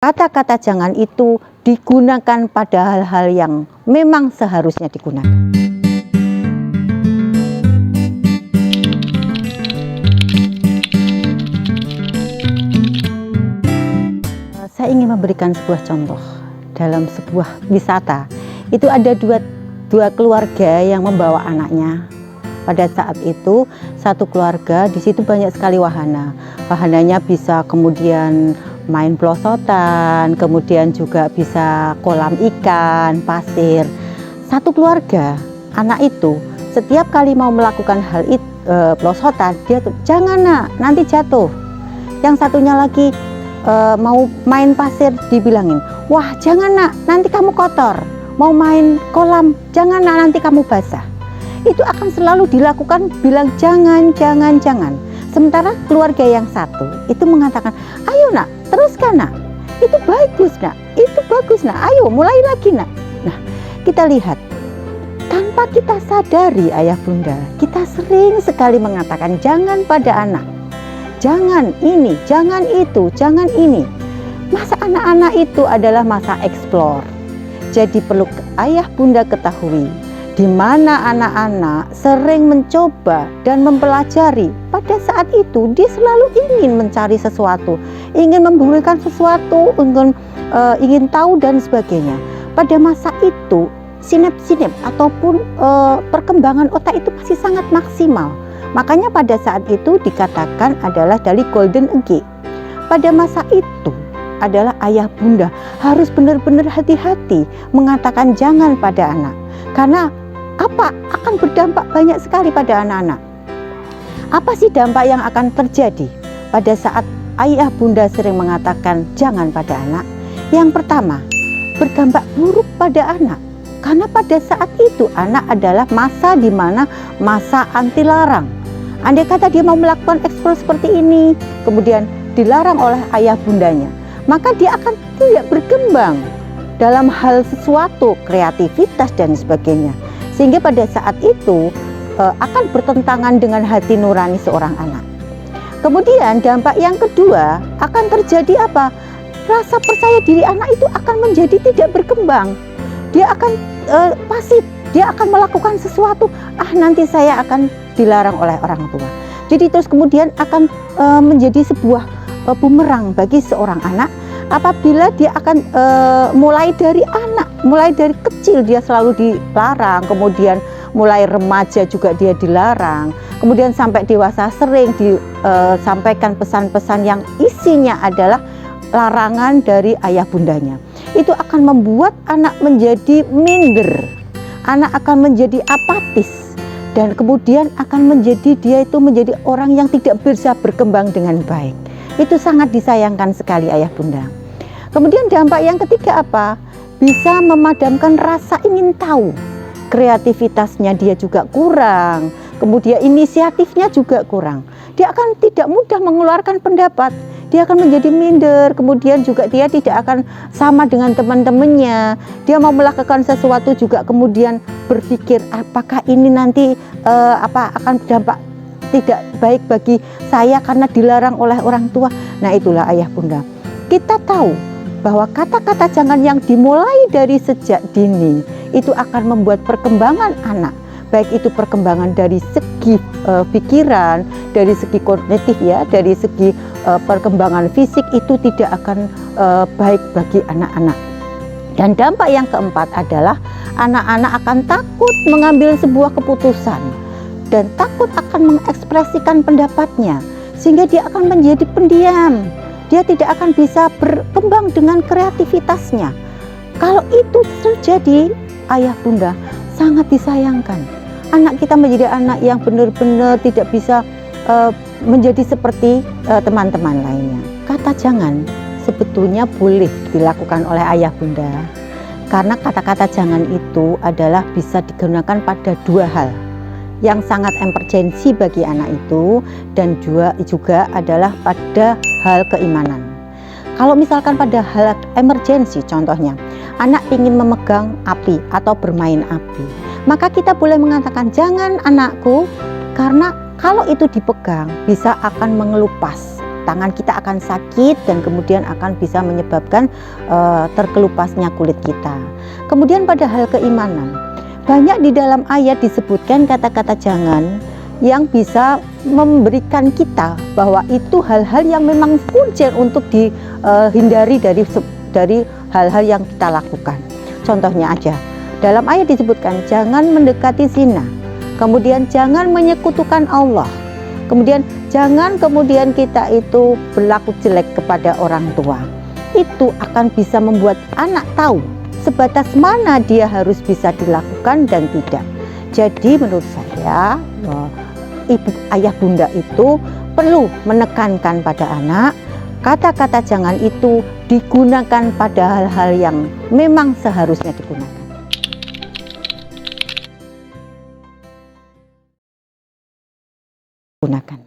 Kata-kata jangan itu digunakan pada hal-hal yang memang seharusnya digunakan. Saya ingin memberikan sebuah contoh. Dalam sebuah wisata, itu ada dua keluarga yang membawa anaknya. Pada saat itu, satu keluarga, di situ banyak sekali wahana. Wahananya bisa kemudian main pelosotan, kemudian juga bisa kolam ikan, pasir. Satu keluarga, anak itu setiap kali mau melakukan hal itu, pelosotan, dia tuh, jangan nak, nanti jatuh. Yang satunya lagi mau main pasir, dibilangin, wah jangan nak, nanti kamu kotor. Mau main kolam, jangan nak, nanti kamu basah. Itu akan selalu dilakukan, bilang jangan, jangan, jangan. Sementara keluarga yang satu itu mengatakan, ayo nak, teruskan nak, itu bagus nak, itu bagus nak, ayo mulai lagi nak. Nah, kita lihat, tanpa kita sadari ayah bunda, kita sering sekali mengatakan jangan pada anak. Jangan ini, jangan itu, jangan ini. Masa anak-anak itu adalah masa eksplor. Jadi perlu ayah bunda ketahui, di mana anak-anak sering mencoba dan mempelajari. Pada saat itu dia selalu ingin mencari sesuatu, ingin memberikan sesuatu, ingin tahu dan sebagainya. Pada masa itu sinap-sinap ataupun perkembangan otak itu masih sangat maksimal. Makanya pada saat itu dikatakan adalah dari golden age. Pada masa itu adalah ayah bunda harus benar-benar hati-hati mengatakan jangan pada anak. Karena apa? Akan berdampak banyak sekali pada anak-anak. Apa sih dampak yang akan terjadi pada saat ayah bunda sering mengatakan jangan pada anak? Yang pertama, berdampak buruk pada anak. Karena pada saat itu anak adalah masa di mana masa anti larang. Andai kata dia mau melakukan eksplor seperti ini, kemudian dilarang oleh ayah bundanya, maka dia akan tidak berkembang dalam hal sesuatu, kreativitas dan sebagainya. Sehingga pada saat itu akan bertentangan dengan hati nurani seorang anak. Kemudian dampak yang kedua akan terjadi apa? Rasa percaya diri anak itu akan menjadi tidak berkembang. Dia akan pasif, dia akan melakukan sesuatu, nanti saya akan dilarang oleh orang tua. Jadi terus kemudian akan menjadi sebuah bumerang bagi seorang anak apabila dia akan mulai dari anak, mulai dari kecil dia selalu dilarang, kemudian mulai remaja juga dia dilarang, kemudian sampai dewasa sering disampaikan pesan-pesan yang isinya adalah larangan dari ayah bundanya. Itu akan membuat anak menjadi minder, anak akan menjadi apatis, dan kemudian akan menjadi dia itu menjadi orang yang tidak bisa berkembang dengan baik. Itu sangat disayangkan sekali ayah bunda. Kemudian dampak yang ketiga apa? Bisa memadamkan rasa ingin tahu. Kreativitasnya dia juga kurang, kemudian inisiatifnya juga kurang. Dia akan tidak mudah mengeluarkan pendapat. Dia akan menjadi minder, kemudian juga dia tidak akan sama dengan teman-temannya. Dia mau melakukan sesuatu juga kemudian berpikir apakah ini nanti akan berdampak tidak baik bagi saya karena dilarang oleh orang tua. Nah, itulah ayah bunda. Kita tahu bahwa kata-kata jangan yang dimulai dari sejak dini itu akan membuat perkembangan anak, baik itu perkembangan dari segi pikiran, dari segi kognitif ya, dari segi perkembangan fisik itu tidak akan baik bagi anak-anak. Dan dampak yang keempat adalah anak-anak akan takut mengambil sebuah keputusan dan takut akan mengekspresikan pendapatnya, sehingga dia akan menjadi pendiam. Dia tidak akan bisa berkembang dengan kreativitasnya. Kalau itu terjadi, ayah bunda, sangat disayangkan. Anak kita menjadi anak yang benar-benar tidak bisa menjadi seperti teman-teman lainnya. Kata jangan sebetulnya boleh dilakukan oleh ayah bunda. Karena kata-kata jangan itu adalah bisa digunakan pada dua hal yang sangat emergensi bagi anak itu, dan juga adalah pada hal keimanan. Kalau misalkan pada hal emergensi, contohnya anak ingin memegang api atau bermain api, maka kita boleh mengatakan jangan anakku, karena kalau itu dipegang bisa akan mengelupas tangan kita akan sakit dan kemudian akan bisa menyebabkan terkelupasnya kulit kita. Kemudian pada hal keimanan, banyak di dalam ayat disebutkan kata-kata jangan yang bisa memberikan kita bahwa itu hal-hal yang memang urgent untuk dihindari dari hal-hal yang kita lakukan. Contohnya aja, dalam ayat disebutkan jangan mendekati zina, kemudian jangan menyekutukan Allah, kemudian jangan kemudian kita itu berlaku jelek kepada orang tua. Itu akan bisa membuat anak tahu sebatas mana dia harus bisa dilakukan dan tidak. Jadi menurut saya ibu ayah bunda itu perlu menekankan pada anak, kata-kata jangan itu digunakan pada hal-hal yang memang seharusnya digunakan. Gunakan.